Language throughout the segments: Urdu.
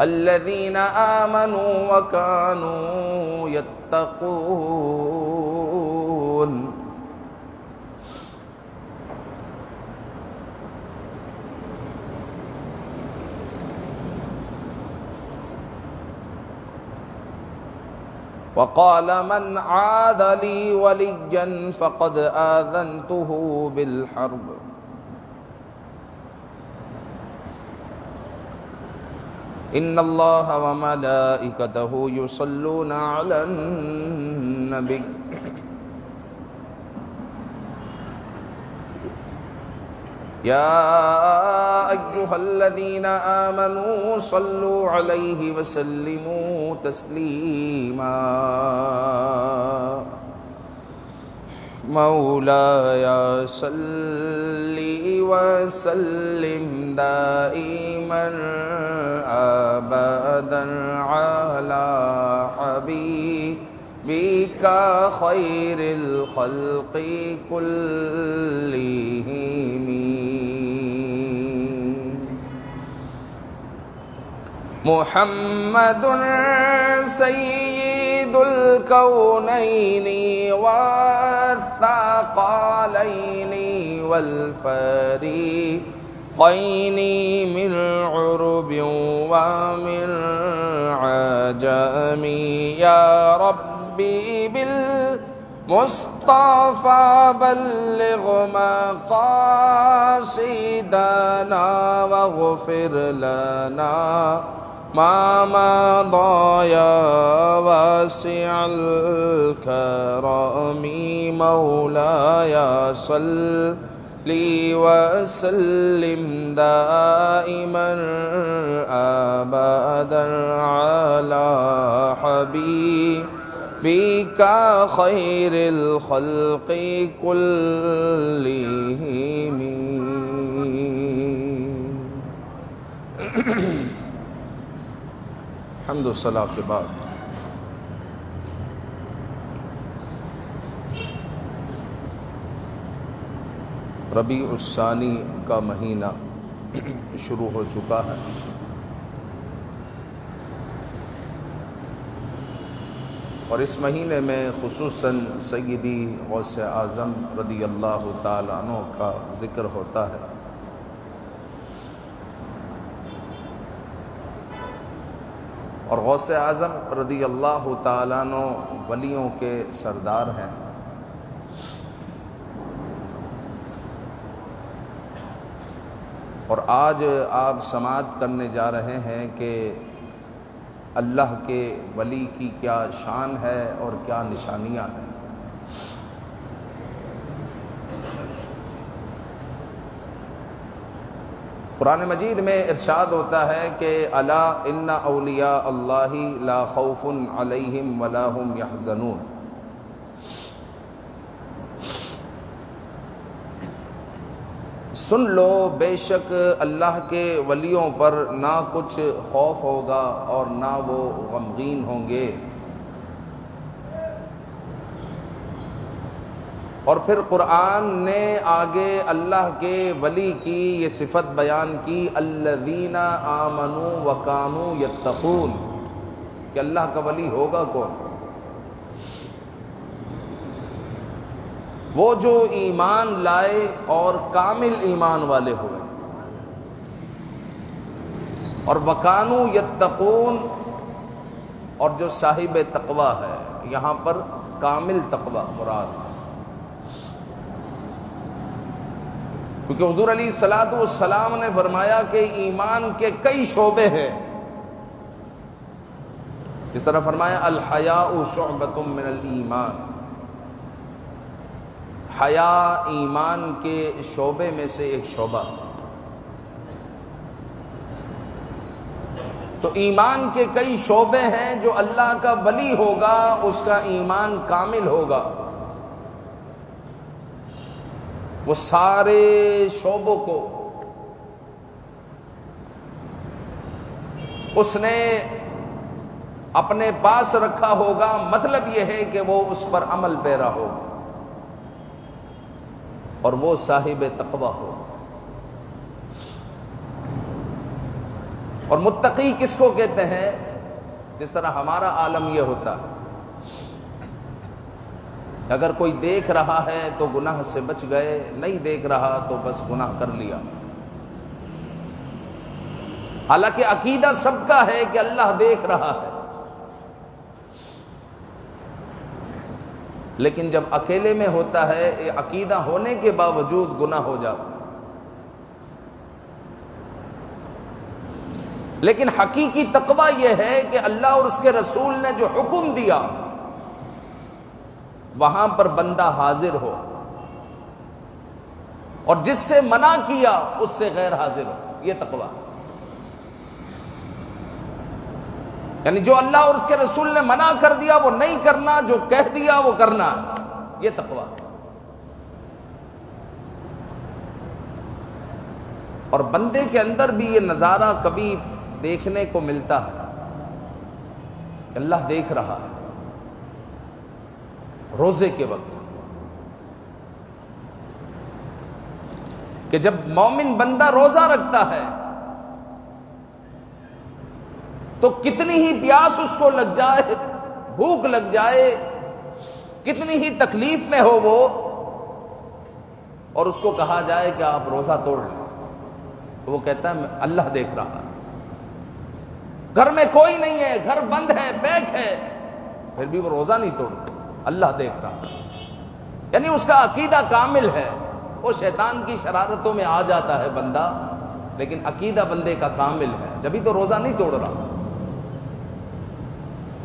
الذين آمنوا وكانوا يتقون. وقال من عاد لي وليا فقد آذنته بالحرب. إن الله وملائكته يصلون على النبي يا أيها الذين آمنوا صلوا عليه وسلموا تسليما. مولاي صل وسلم دائما أبدا على حبيبك خير الخلق كلهم. محمد سيد الكونين والثقلين والفريقين من عرب ومن عجم. يا ربي بالمصطفى بلغ مقاصدنا واغفر لنا ما مضى يا واسع الكرم. مولاي صل وسلم دائما أبدا على حبيبك خير الخلق كلهم. حمد و ثنا کے بعد ربیع الثانی کا مہینہ شروع ہو چکا ہے، اور اس مہینے میں خصوصاً سیدی غوث اعظم رضی اللہ تعالیٰ عنہ کا ذکر ہوتا ہے۔ اور غوث اعظم رضی اللہ تعالیٰ عنہ ولیوں کے سردار ہیں، اور آج آپ سماعت کرنے جا رہے ہیں کہ اللہ کے ولی کی کیا شان ہے اور کیا نشانیاں ہیں۔ قرآن مجید میں ارشاد ہوتا ہے کہ الا ان اولیاء اللہ لا خوف علیہم ولا هم یحزنون۔ سن لو، بے شک اللہ کے ولیوں پر نہ کچھ خوف ہوگا اور نہ وہ غمگین ہوں گے۔ اور پھر قرآن نے آگے اللہ کے ولی کی یہ صفت بیان کی، الذین آمنوا وکانوا یتقون، کہ اللہ کا ولی ہوگا کون؟ وہ جو ایمان لائے اور کامل ایمان والے ہوئے، اور وکانوا یتقون، اور جو صاحب تقوی ہے، یہاں پر کامل تقوی مراد ہے، کیونکہ حضور علیہ الصلوۃ والسلام نے فرمایا کہ ایمان کے کئی شعبے ہیں۔ اس طرح فرمایا الحیاء شعبۃ من الایمان، حیا ایمان کے شعبے میں سے ایک شعبہ۔ تو ایمان کے کئی شعبے ہیں، جو اللہ کا ولی ہوگا اس کا ایمان کامل ہوگا، وہ سارے شعبوں کو اس نے اپنے پاس رکھا ہوگا۔ مطلب یہ ہے کہ وہ اس پر عمل پیرا ہوگا اور وہ صاحب تقوی ہو۔ اور متقی کس کو کہتے ہیں؟ جس طرح ہمارا عالم یہ ہوتا ہے، اگر کوئی دیکھ رہا ہے تو گناہ سے بچ گئے، نہیں دیکھ رہا تو بس گناہ کر لیا۔ حالانکہ عقیدہ سب کا ہے کہ اللہ دیکھ رہا ہے، لیکن جب اکیلے میں ہوتا ہے عقیدہ ہونے کے باوجود گناہ ہو جاتا ہے۔ لیکن حقیقی تقویٰ یہ ہے کہ اللہ اور اس کے رسول نے جو حکم دیا وہاں پر بندہ حاضر ہو، اور جس سے منع کیا اس سے غیر حاضر ہو، یہ تقویٰ۔ یعنی جو اللہ اور اس کے رسول نے منع کر دیا وہ نہیں کرنا، جو کہہ دیا وہ کرنا، یہ تقویٰ۔ اور بندے کے اندر بھی یہ نظارہ کبھی دیکھنے کو ملتا ہے کہ اللہ دیکھ رہا ہے۔ روزے کے وقت کہ جب مومن بندہ روزہ رکھتا ہے تو کتنی ہی پیاس اس کو لگ جائے، بھوک لگ جائے، کتنی ہی تکلیف میں ہو وہ، اور اس کو کہا جائے کہ آپ روزہ توڑ لیں، تو وہ کہتا ہے اللہ دیکھ رہا ہے۔ گھر میں کوئی نہیں ہے، گھر بند ہے، پیک ہے، پھر بھی وہ روزہ نہیں توڑتا، اللہ دیکھ رہا ہے۔ یعنی اس کا عقیدہ کامل ہے۔ وہ شیطان کی شرارتوں میں آ جاتا ہے بندہ، لیکن عقیدہ بندے کا کامل ہے، جبھی تو روزہ نہیں توڑ رہا۔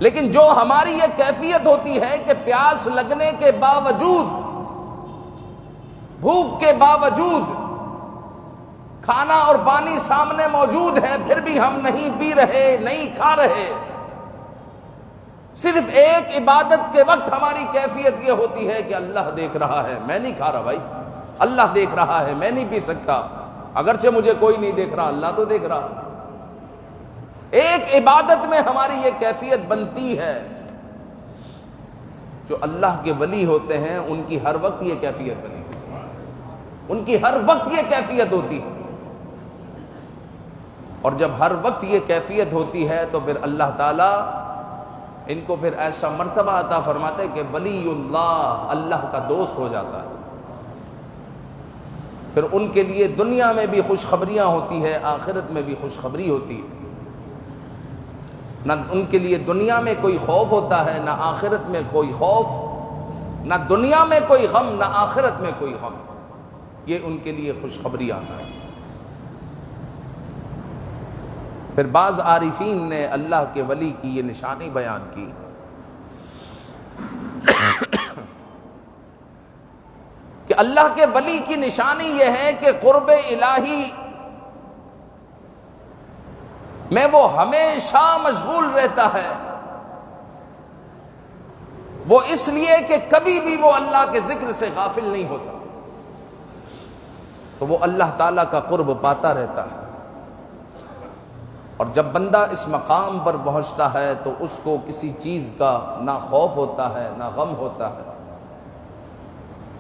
لیکن جو ہماری یہ کیفیت ہوتی ہے کہ پیاس لگنے کے باوجود، بھوک کے باوجود، کھانا اور پانی سامنے موجود ہے، پھر بھی ہم نہیں پی رہے، نہیں کھا رہے، صرف ایک عبادت کے وقت ہماری کیفیت یہ ہوتی ہے کہ اللہ دیکھ رہا ہے، میں نہیں کھا رہا بھائی، اللہ دیکھ رہا ہے، میں نہیں پی سکتا، اگرچہ مجھے کوئی نہیں دیکھ رہا، اللہ تو دیکھ رہا۔ ایک عبادت میں ہماری یہ کیفیت بنتی ہے۔ جو اللہ کے ولی ہوتے ہیں ان کی ہر وقت یہ کیفیت بنی ہوتی ہے، ان کی ہر وقت یہ کیفیت ہوتی ہے، اور جب ہر وقت یہ کیفیت ہوتی ہے تو پھر اللہ تعالیٰ ان کو پھر ایسا مرتبہ عطا فرماتے کہ ولی اللہ، اللہ کا دوست ہو جاتا ہے۔ پھر ان کے لیے دنیا میں بھی خوشخبریاں ہوتی ہے، آخرت میں بھی خوشخبری ہوتی ہے۔ نہ ان کے لیے دنیا میں کوئی خوف ہوتا ہے، نہ آخرت میں کوئی خوف، نہ دنیا میں کوئی غم، نہ آخرت میں کوئی غم، یہ ان کے لیے خوشخبریاں ہیں۔ پھر بعض عارفین نے اللہ کے ولی کی یہ نشانی بیان کی کہ اللہ کے ولی کی نشانی یہ ہے کہ قرب الہی میں وہ ہمیشہ مشغول رہتا ہے۔ وہ اس لیے کہ کبھی بھی وہ اللہ کے ذکر سے غافل نہیں ہوتا، تو وہ اللہ تعالیٰ کا قرب پاتا رہتا ہے۔ اور جب بندہ اس مقام پر پہنچتا ہے تو اس کو کسی چیز کا نہ خوف ہوتا ہے نہ غم ہوتا ہے،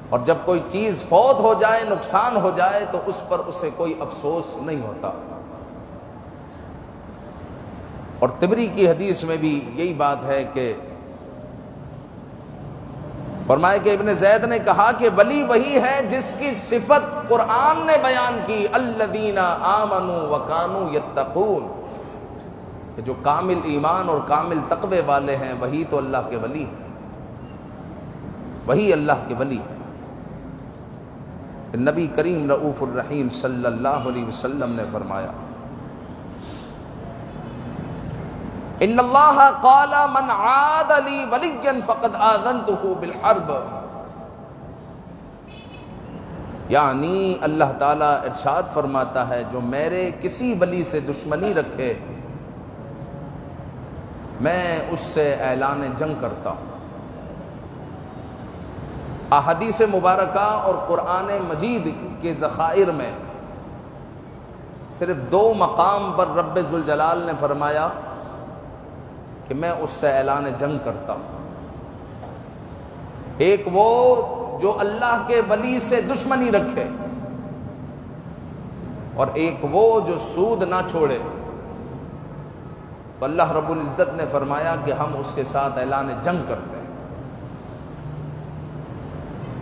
اور جب کوئی چیز فوت ہو جائے، نقصان ہو جائے، تو اس پر اسے کوئی افسوس نہیں ہوتا۔ اور طبری کی حدیث میں بھی یہی بات ہے کہ فرمایا کہ ابن زید نے کہا کہ ولی وہی ہے جس کی صفت قرآن نے بیان کی، الذین آمنوا وکانوا یتقون، کہ جو کامل ایمان اور کامل تقوی والے ہیں وہی تو اللہ کے ولی ہیں، وہی اللہ کے ولی ہیں۔ نبی کریم رؤوف الرحیم صلی اللہ علیہ وسلم نے فرمایا ان اللہ قال من عاد لی ولیا فقد آذنته بالحرب، یعنی اللہ تعالیٰ ارشاد فرماتا ہے جو میرے کسی ولی سے دشمنی رکھے میں اس سے اعلان جنگ کرتا ہوں۔ احادیث مبارکہ اور قرآن مجید کے ذخائر میں صرف دو مقام پر رب ذوالجلال نے فرمایا کہ میں اس سے اعلان جنگ کرتا ہوں۔ ایک وہ جو اللہ کے ولی سے دشمنی رکھے، اور ایک وہ جو سود نہ چھوڑے، تو اللہ رب العزت نے فرمایا کہ ہم اس کے ساتھ اعلان جنگ کرتے ہیں۔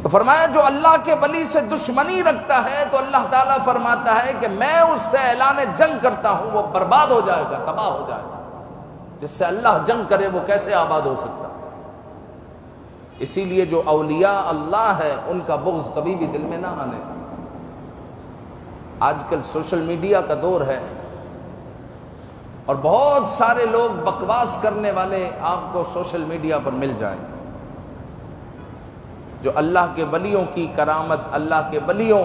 تو فرمایا جو اللہ کے ولی سے دشمنی رکھتا ہے تو اللہ تعالیٰ فرماتا ہے کہ میں اس سے اعلان جنگ کرتا ہوں، وہ برباد ہو جائے گا، تباہ ہو جائے گا۔ جس سے اللہ جنگ کرے وہ کیسے آباد ہو سکتا؟ اسی لیے جو اولیاء اللہ ہے ان کا بغض کبھی بھی دل میں نہ آنے۔ آج کل سوشل میڈیا کا دور ہے اور بہت سارے لوگ بکواس کرنے والے آپ کو سوشل میڈیا پر مل جائیں، جو اللہ کے ولیوں کی کرامت، اللہ کے ولیوں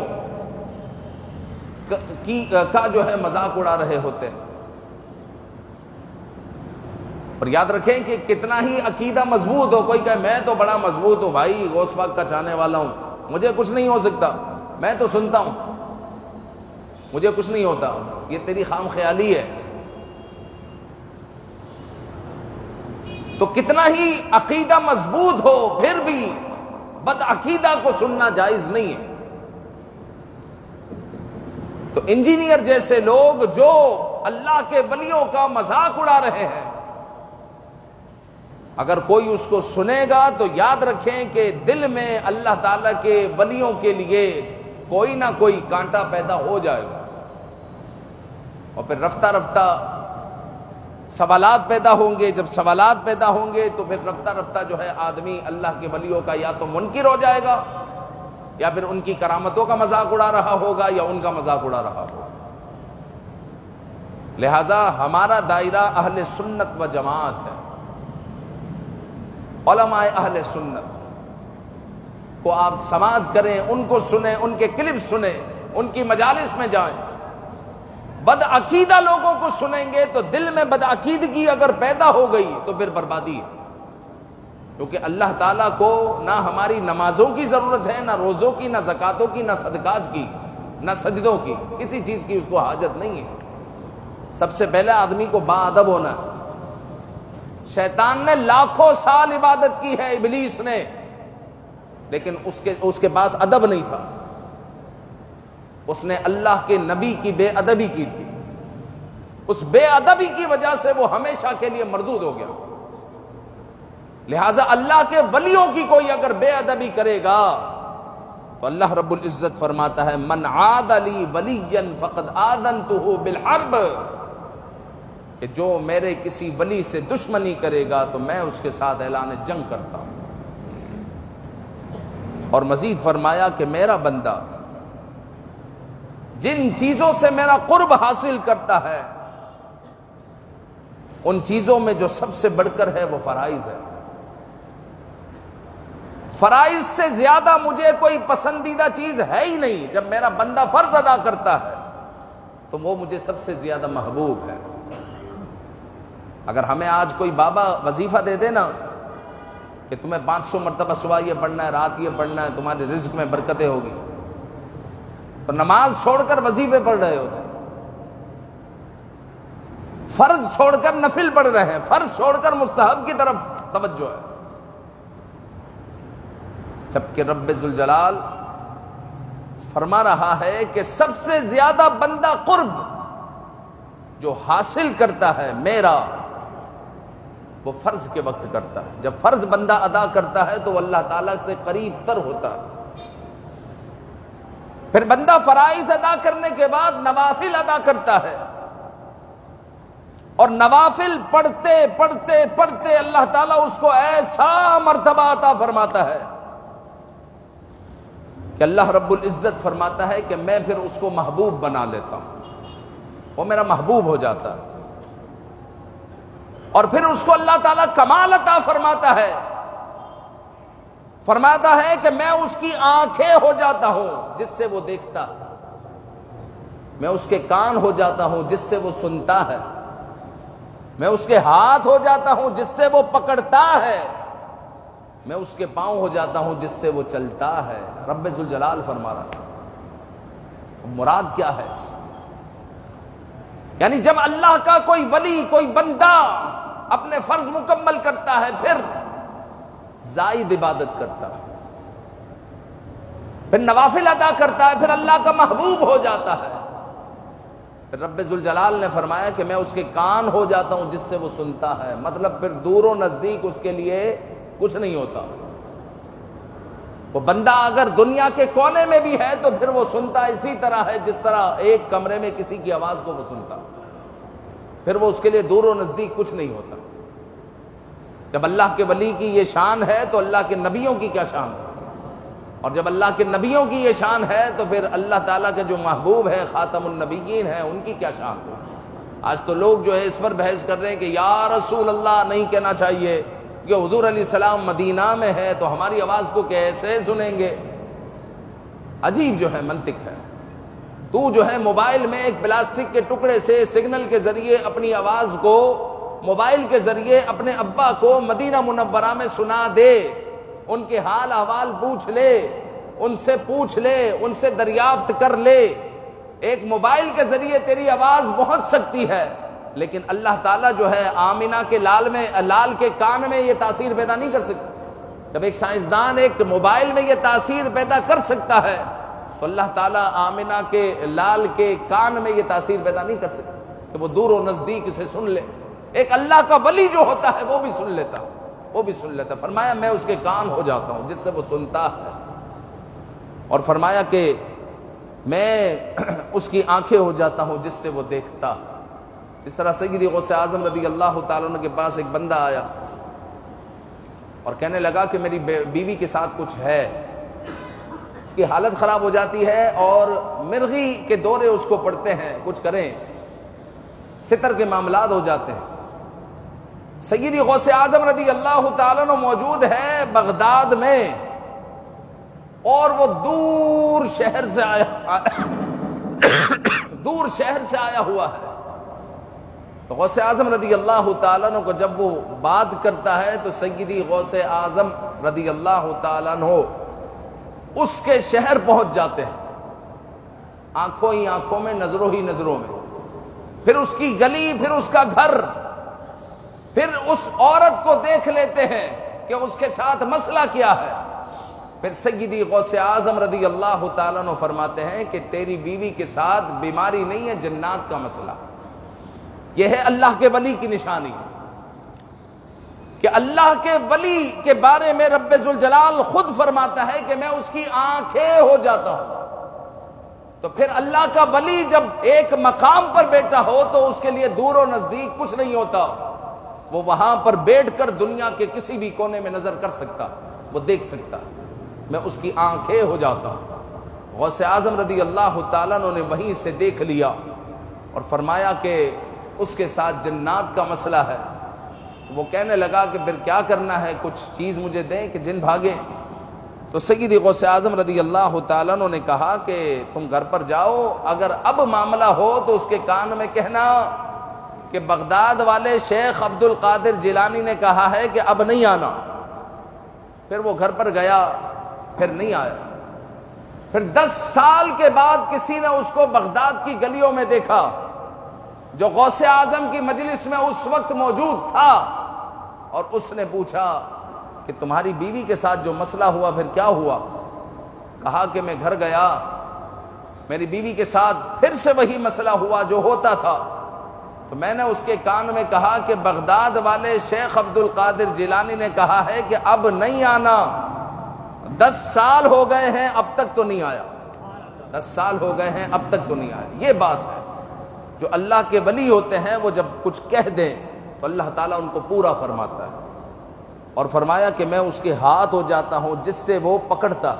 کا جو ہے مذاق اڑا رہے ہوتے ہیں۔ اور یاد رکھیں کہ کتنا ہی عقیدہ مضبوط ہو، کوئی کہے میں تو بڑا مضبوط ہوں بھائی، غوث پاک کا چاہنے والا ہوں، مجھے کچھ نہیں ہو سکتا، میں تو سنتا ہوں، مجھے کچھ نہیں ہوتا، یہ تیری خام خیالی ہے۔ تو کتنا ہی عقیدہ مضبوط ہو پھر بھی بد عقیدہ کو سننا جائز نہیں ہے۔ تو انجینئر جیسے لوگ جو اللہ کے ولیوں کا مذاق اڑا رہے ہیں، اگر کوئی اس کو سنے گا تو یاد رکھیں کہ دل میں اللہ تعالیٰ کے ولیوں کے لیے کوئی نہ کوئی کانٹا پیدا ہو جائے گا، اور پھر رفتہ رفتہ سوالات پیدا ہوں گے۔ جب سوالات پیدا ہوں گے تو پھر رفتہ رفتہ جو ہے آدمی اللہ کے ولیوں کا یا تو منکر ہو جائے گا، یا پھر ان کی کرامتوں کا مذاق اڑا رہا ہوگا، یا ان کا مذاق اڑا رہا ہوگا۔ لہذا ہمارا دائرہ اہل سنت و جماعت ہے۔ علماء اہل سنت کو آپ سماعت کریں، ان کو سنیں، ان کے کلپ سنیں، ان کی مجالس میں جائیں۔ بد عقیدہ لوگوں کو سنیں گے تو دل میں بد عقیدگی اگر پیدا ہو گئی تو پھر بربادی ہے، کیونکہ اللہ تعالیٰ کو نہ ہماری نمازوں کی ضرورت ہے، نہ روزوں کی، نہ زکاتوں کی، نہ صدقات کی، نہ سجدوں کی، کسی چیز کی اس کو حاجت نہیں ہے۔ سب سے پہلے آدمی کو باادب ہونا ہے۔ شیطان نے لاکھوں سال عبادت کی ہے، ابلیس نے، لیکن اس کے پاس ادب نہیں تھا، اس نے اللہ کے نبی کی بے ادبی کی تھی، اس بے ادبی کی وجہ سے وہ ہمیشہ کے لیے مردود ہو گیا۔ لہٰذا اللہ کے ولیوں کی کوئی اگر بے ادبی کرے گا تو اللہ رب العزت فرماتا ہے من عاد لی ولیا فقد آذنتہ بالحرب، کہ جو میرے کسی ولی سے دشمنی کرے گا تو میں اس کے ساتھ اعلان جنگ کرتا ہوں۔ اور مزید فرمایا کہ میرا بندہ جن چیزوں سے میرا قرب حاصل کرتا ہے ان چیزوں میں جو سب سے بڑھ کر ہے وہ فرائض ہے۔ فرائض سے زیادہ مجھے کوئی پسندیدہ چیز ہے ہی نہیں۔ جب میرا بندہ فرض ادا کرتا ہے تو وہ مجھے سب سے زیادہ محبوب ہے۔ اگر ہمیں آج کوئی بابا وظیفہ دے دے نا کہ تمہیں 500 مرتبہ صبح یہ پڑھنا ہے، رات یہ پڑھنا ہے، تمہارے رزق میں برکتیں ہوگی، تو نماز چھوڑ کر وظیفے پڑھ رہے ہوتے ہیں، فرض چھوڑ کر نفل پڑھ رہے ہیں، فرض چھوڑ کر مستحب کی طرف توجہ ہے، جبکہ رب ذوالجلال فرما رہا ہے کہ سب سے زیادہ بندہ قرب جو حاصل کرتا ہے میرا وہ فرض کے وقت کرتا ہے۔ جب فرض بندہ ادا کرتا ہے تو وہ اللہ تعالیٰ سے قریب تر ہوتا ہے۔ پھر بندہ فرائض ادا کرنے کے بعد نوافل ادا کرتا ہے، اور نوافل پڑھتے پڑھتے پڑھتے اللہ تعالیٰ اس کو ایسا مرتبہ عطا فرماتا ہے کہ اللہ رب العزت فرماتا ہے کہ میں پھر اس کو محبوب بنا لیتا ہوں، وہ میرا محبوب ہو جاتا ہے۔ اور پھر اس کو اللہ تعالیٰ کمال عطا فرماتا ہے، فرماتا ہے کہ میں اس کی آنکھیں ہو جاتا ہوں جس سے وہ دیکھتا، میں اس کے کان ہو جاتا ہوں جس سے وہ سنتا ہے، میں اس کے ہاتھ ہو جاتا ہوں جس سے وہ پکڑتا ہے، میں اس کے پاؤں ہو جاتا ہوں جس سے وہ چلتا ہے۔ رب ذوالجلال فرما رہا ہے۔ مراد کیا ہے اس؟ یعنی جب اللہ کا کوئی ولی، کوئی بندہ اپنے فرض مکمل کرتا ہے پھر زائد عبادت کرتا ہے، پھر نوافل ادا کرتا ہے، پھر اللہ کا محبوب ہو جاتا ہے۔ پھر رب ذوالجلال نے فرمایا کہ میں اس کے کان ہو جاتا ہوں جس سے وہ سنتا ہے، مطلب پھر دور و نزدیک اس کے لیے کچھ نہیں ہوتا۔ وہ بندہ اگر دنیا کے کونے میں بھی ہے تو پھر وہ سنتا اسی طرح ہے جس طرح ایک کمرے میں کسی کی آواز کو وہ سنتا، پھر وہ اس کے لیے دور و نزدیک کچھ نہیں ہوتا۔ جب اللہ کے ولی کی یہ شان ہے تو اللہ کے نبیوں کی کیا شان ہے، اور جب اللہ کے نبیوں کی یہ شان ہے تو پھر اللہ تعالیٰ کے جو محبوب ہیں خاتم النبیین ہیں ان کی کیا شان ہے۔ آج تو لوگ جو ہے اس پر بحث کر رہے ہیں کہ یا رسول اللہ نہیں کہنا چاہیے کہ حضور علیہ السلام مدینہ میں ہے تو ہماری آواز کو کیسے سنیں گے۔ عجیب جو ہے منطق ہے، تو جو ہے موبائل میں ایک پلاسٹک کے ٹکڑے سے سگنل کے ذریعے اپنی آواز کو موبائل کے ذریعے اپنے ابا کو مدینہ منورہ میں سنا دے، ان کے حال احوال پوچھ لے، ان سے پوچھ لے، ان سے دریافت کر لے۔ ایک موبائل کے ذریعے تیری آواز پہنچ سکتی ہے، لیکن اللہ تعالیٰ جو ہے آمینہ کے لال کے کان میں یہ تاثیر پیدا نہیں کر سکتا۔ جب ایک سائنسدان ایک موبائل میں یہ تاثیر پیدا کر سکتا ہے تو اللہ تعالیٰ آمینہ کے لال کے کان میں یہ تاثیر پیدا نہیں کر سکتا کہ وہ دور و نزدیک اسے سن لے۔ ایک اللہ کا ولی جو ہوتا ہے وہ بھی سن لیتا، وہ بھی سن لیتا۔ فرمایا میں اس کے کان ہو جاتا ہوں جس سے وہ سنتا ہے، اور فرمایا کہ میں اس کی آنکھیں ہو جاتا ہوں جس سے وہ دیکھتا۔ جس طرح سیدی غوث اعظم رضی اللہ تعالیٰ عنہ کے پاس ایک بندہ آیا اور کہنے لگا کہ میری بیوی کے ساتھ کچھ ہے، اس کی حالت خراب ہو جاتی ہے اور مرغی کے دورے اس کو پڑتے ہیں، کچھ کریں، ستر کے معاملات ہو جاتے ہیں۔ سیدی غوث اعظم رضی اللہ تعالیٰ عنہ موجود ہے بغداد میں، اور وہ دور شہر سے آیا ہوا ہے۔ تو غوث اعظم رضی اللہ تعالیٰ عنہ کو جب وہ بات کرتا ہے تو سیدی غوث اعظم رضی اللہ تعالیٰ عنہ اس کے شہر پہنچ جاتے ہیں، آنکھوں ہی آنکھوں میں، نظروں ہی نظروں میں، پھر اس کی گلی، پھر اس کا گھر، پھر اس عورت کو دیکھ لیتے ہیں کہ اس کے ساتھ مسئلہ کیا ہے۔ پھر سیدی غوث اعظم رضی اللہ تعالیٰ عنہ فرماتے ہیں کہ تیری بیوی کے ساتھ بیماری نہیں ہے، جنات کا مسئلہ۔ یہ ہے اللہ کے ولی کی نشانی کہ اللہ کے ولی کے بارے میں رب ذوالجلال خود فرماتا ہے کہ میں اس کی آنکھیں ہو جاتا ہوں۔ تو پھر اللہ کا ولی جب ایک مقام پر بیٹھا ہو تو اس کے لیے دور و نزدیک کچھ نہیں ہوتا، وہ وہاں پر بیٹھ کر دنیا کے کسی بھی کونے میں نظر کر سکتا، وہ دیکھ سکتا، میں اس کی آنکھیں ہو جاتا ہوں۔ غوث اعظم رضی اللہ تعالیٰ عنہ نے وہیں سے دیکھ لیا اور فرمایا کہ اس کے ساتھ جنات کا مسئلہ ہے۔ وہ کہنے لگا کہ پھر کیا کرنا ہے، کچھ چیز مجھے دیں کہ جن بھاگیں۔ تو سیدی غوث اعظم رضی اللہ تعالیٰ عنہ نے کہا کہ تم گھر پر جاؤ، اگر اب معاملہ ہو تو اس کے کان میں کہنا کہ بغداد والے شیخ عبد القادر جیلانی نے کہا ہے کہ اب نہیں آنا۔ پھر وہ گھر پر گیا، پھر نہیں آیا۔ پھر 10 سال کے بعد کسی نے اس کو بغداد کی گلیوں میں دیکھا، جو غوث اعظم کی مجلس میں اس وقت موجود تھا، اور اس نے پوچھا کہ تمہاری بیوی کے ساتھ جو مسئلہ ہوا پھر کیا ہوا؟ کہا کہ میں گھر گیا، میری بیوی کے ساتھ پھر سے وہی مسئلہ ہوا جو ہوتا تھا، تو میں نے اس کے کان میں کہا کہ بغداد والے شیخ عبد القادر جیلانی نے کہا ہے کہ اب نہیں آنا، 10 سال ہو گئے ہیں اب تک تو نہیں آیا، 10 سال ہو گئے ہیں اب تک تو نہیں آیا۔ یہ بات ہے، جو اللہ کے ولی ہوتے ہیں وہ جب کچھ کہہ دیں تو اللہ تعالیٰ ان کو پورا فرماتا ہے، اور فرمایا کہ میں اس کے ہاتھ ہو جاتا ہوں جس سے وہ پکڑتا۔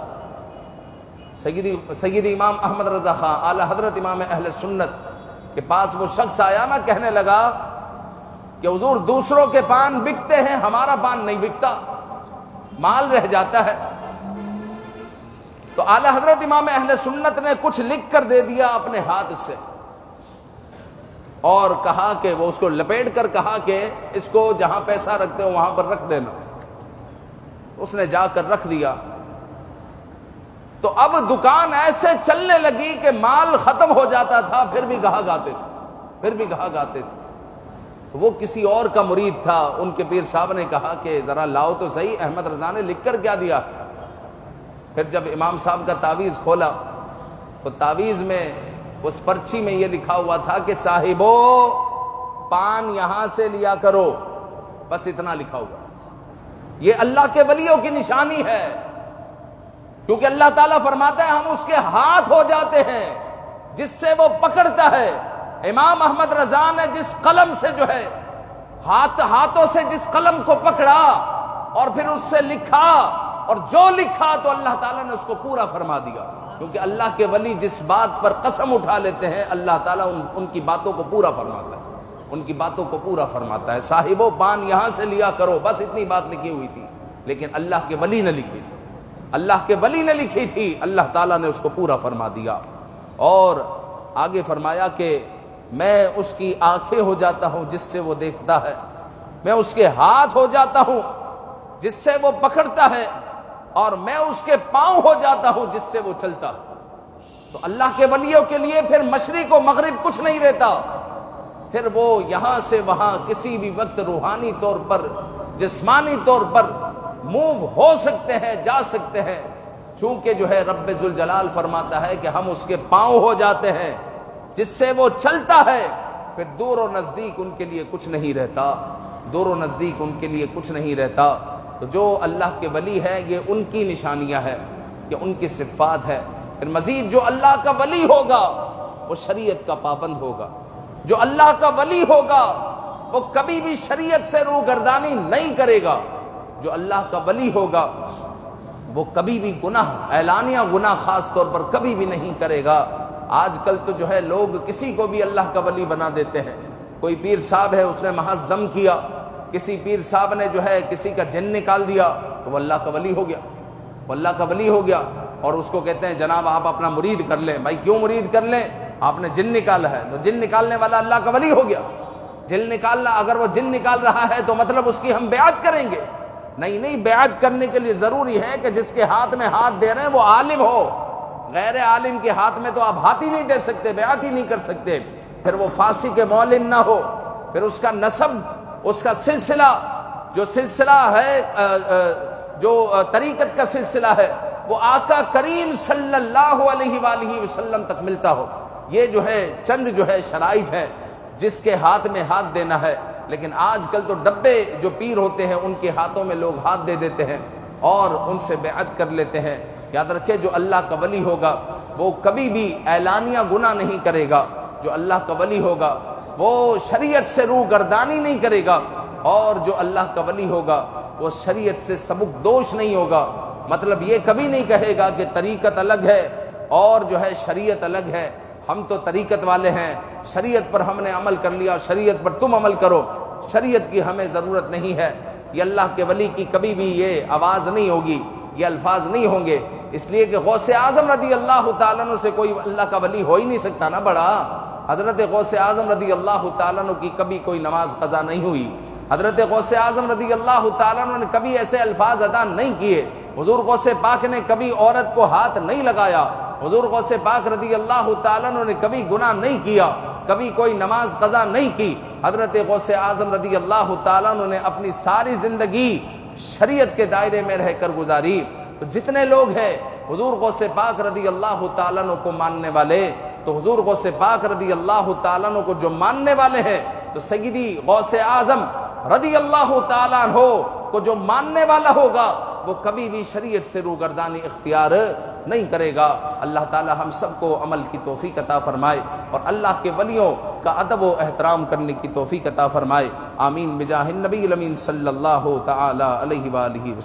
سید امام احمد رضا خان اعلی حضرت امام اہل سنت کے پاس وہ شخص آیا نا، کہنے لگا کہ حضور دوسروں کے پان بکتے ہیں، ہمارا پان نہیں بکتا، مال رہ جاتا ہے۔ تو اعلی حضرت امام اہل سنت نے کچھ لکھ کر دے دیا اپنے ہاتھ سے، اور کہا کہ وہ اس کو لپیٹ کر کہا کہ اس کو جہاں پیسہ رکھتے ہو وہاں پر رکھ دینا۔ اس نے جا کر رکھ دیا۔ تو اب دکان ایسے چلنے لگی کہ مال ختم ہو جاتا تھا، پھر بھی گاہک آتے تھے۔ تو وہ کسی اور کا مرید تھا، ان کے پیر صاحب نے کہا کہ ذرا لاؤ تو صحیح، احمد رضا نے لکھ کر کیا دیا۔ پھر جب امام صاحب کا تعویذ کھولا تو تعویذ میں اس پرچی میں یہ لکھا ہوا تھا کہ صاحبو پان یہاں سے لیا کرو، بس اتنا لکھا ہوا. یہ اللہ کے ولیوں کی نشانی ہے، کیونکہ اللہ تعالیٰ فرماتا ہے ہم اس کے ہاتھ ہو جاتے ہیں جس سے وہ پکڑتا ہے. امام احمد رضا نے جس قلم سے جو ہے ہاتھوں سے جس قلم کو پکڑا اور پھر اس سے لکھا، اور جو لکھا تو اللہ تعالیٰ نے اس کو پورا فرما دیا. کیونکہ اللہ کے ولی جس بات پر قسم اٹھا لیتے ہیں اللہ تعالیٰ ان کی باتوں کو پورا فرماتا ہے، ان کی باتوں کو پورا فرماتا ہے. صاحبو پان یہاں سے لیا کرو، بس اتنی بات لکھی ہوئی تھی، لیکن اللہ کے ولی نے لکھی تھی، اللہ کے ولی نے لکھی تھی، اللہ تعالیٰ نے اس کو پورا فرما دیا. اور آگے فرمایا کہ میں اس کی آنکھیں ہو جاتا ہوں جس سے وہ دیکھتا ہے، میں اس کے ہاتھ ہو جاتا ہوں جس سے وہ پکڑتا ہے، اور میں اس کے پاؤں ہو جاتا ہوں جس سے وہ چلتا ہے. تو اللہ کے ولیوں کے لیے پھر مشرق و مغرب کچھ نہیں رہتا، پھر وہ یہاں سے وہاں کسی بھی وقت روحانی طور پر، جسمانی طور پر موو ہو سکتے ہیں، جا سکتے ہیں. چونکہ جو ہے رب ذوالجلال فرماتا ہے کہ ہم اس کے پاؤں ہو جاتے ہیں جس سے وہ چلتا ہے، پھر دور و نزدیک ان کے لیے کچھ نہیں رہتا، دور و نزدیک ان کے لیے کچھ نہیں رہتا. تو جو اللہ کے ولی ہے یہ ان کی نشانیاں ہے، یہ ان کی صفات ہے. پھر مزید جو اللہ کا ولی ہوگا وہ شریعت کا پابند ہوگا، جو اللہ کا ولی ہوگا وہ کبھی بھی شریعت سے روگردانی نہیں کرے گا، جو اللہ کا ولی ہوگا وہ کبھی بھی گناہ، اعلانیہ گناہ خاص طور پر کبھی بھی نہیں کرے گا. آج کل تو جو ہے لوگ کسی کو بھی اللہ کا ولی بنا دیتے ہیں. کوئی پیر صاحب ہے اس نے محض دم کیا، کسی پیر صاحب نے جو ہے کسی کا جن نکال دیا تو وہ اللہ کا ولی ہو گیا، وہ اللہ کا ولی ہو گیا. اور اس کو کہتے ہیں جناب آپ اپنا مرید کر لیں. بھائی کیوں مرید کر لیں؟ آپ نے جن نکالا ہے، تو جن نکالنے والا اللہ کا ولی ہو گیا. جن نکالنا، اگر وہ جن نکال رہا ہے تو مطلب اس کی ہم بیعت کریں گے؟ نہیں، بیعت کرنے کے لیے ضروری ہے کہ جس کے ہاتھ میں ہاتھ دے رہے ہیں وہ عالم ہو. غیر عالم کے ہاتھ میں تو آپ ہاتھ ہی نہیں دے سکتے، بیعت ہی نہیں کر سکتے. پھر وہ فاسی کے معلن نہ ہو، پھر اس کا نسب، اس کا سلسلہ، جو سلسلہ ہے، جو طریقت کا سلسلہ ہے وہ آقا کریم صلی اللہ علیہ وآلہ وسلم تک ملتا ہو. یہ جو ہے چند جو ہے شرائط ہے جس کے ہاتھ میں ہاتھ دینا ہے. لیکن آج کل تو ڈبے جو پیر ہوتے ہیں ان کے ہاتھوں میں لوگ ہاتھ دے دیتے ہیں اور ان سے بیعت کر لیتے ہیں. یاد رکھیں جو اللہ کا ولی ہوگا وہ کبھی بھی اعلانیہ گناہ نہیں کرے گا، جو اللہ کا ولی ہوگا وہ شریعت سے روگردانی نہیں کرے گا، اور جو اللہ کا ولی ہوگا وہ شریعت سے سبک دوش نہیں ہوگا. مطلب یہ کبھی نہیں کہے گا کہ طریقت الگ ہے اور جو ہے شریعت الگ ہے، ہم تو طریقت والے ہیں، شریعت پر ہم نے عمل کر لیا، شریعت پر تم عمل کرو، شریعت کی ہمیں ضرورت نہیں ہے. یہ اللہ کے ولی کی کبھی بھی یہ آواز نہیں ہوگی، یہ الفاظ نہیں ہوں گے. اس لیے کہ غوث اعظم رضی اللہ تعالیٰ عنہ سے کوئی اللہ کا ولی ہو ہی نہیں سکتا نا. بڑا حضرت غوث اعظم رضی اللہ تعالیٰ عنہ کی کبھی کوئی نماز قضا نہیں ہوئی، حضرت غوث اعظم رضی اللہ تعالیٰ عنہ نے کبھی ایسے الفاظ ادا نہیں کیے، حضور غوث پاک نے کبھی عورت کو ہاتھ نہیں لگایا، حضور غوث پاک رضی اللہ تعالیٰ عنہ نے کبھی گناہ نہیں کیا، کبھی کوئی نماز قضا نہیں کی. حضرت غوث اعظم رضی اللہ تعالیٰ عنہ نے اپنی ساری زندگی شریعت کے دائرے میں رہ کر گزاری. تو جتنے لوگ ہیں حضور غوث پاک رضی اللہ تعالیٰ عنہ کو ماننے والے، تو حضور غوث پاک رضی اللہ تعالیٰ عنہ کو جو ماننے والے ہیں تو سیدی غوث اعظم رضی اللہ تعالیٰ عنہ کو جو ماننے والا ہوگا وہ کبھی بھی شریعت سے روگردانی اختیار نہیں کرے گا. اللہ تعالی ہم سب کو عمل کی توفیق عطا فرمائے اور اللہ کے ولیوں کا ادب و احترام کرنے کی توفیق عطا فرمائے. آمین بجاہ النبی الامین صلی اللہ تعالی علیہ وآلہ وسلم.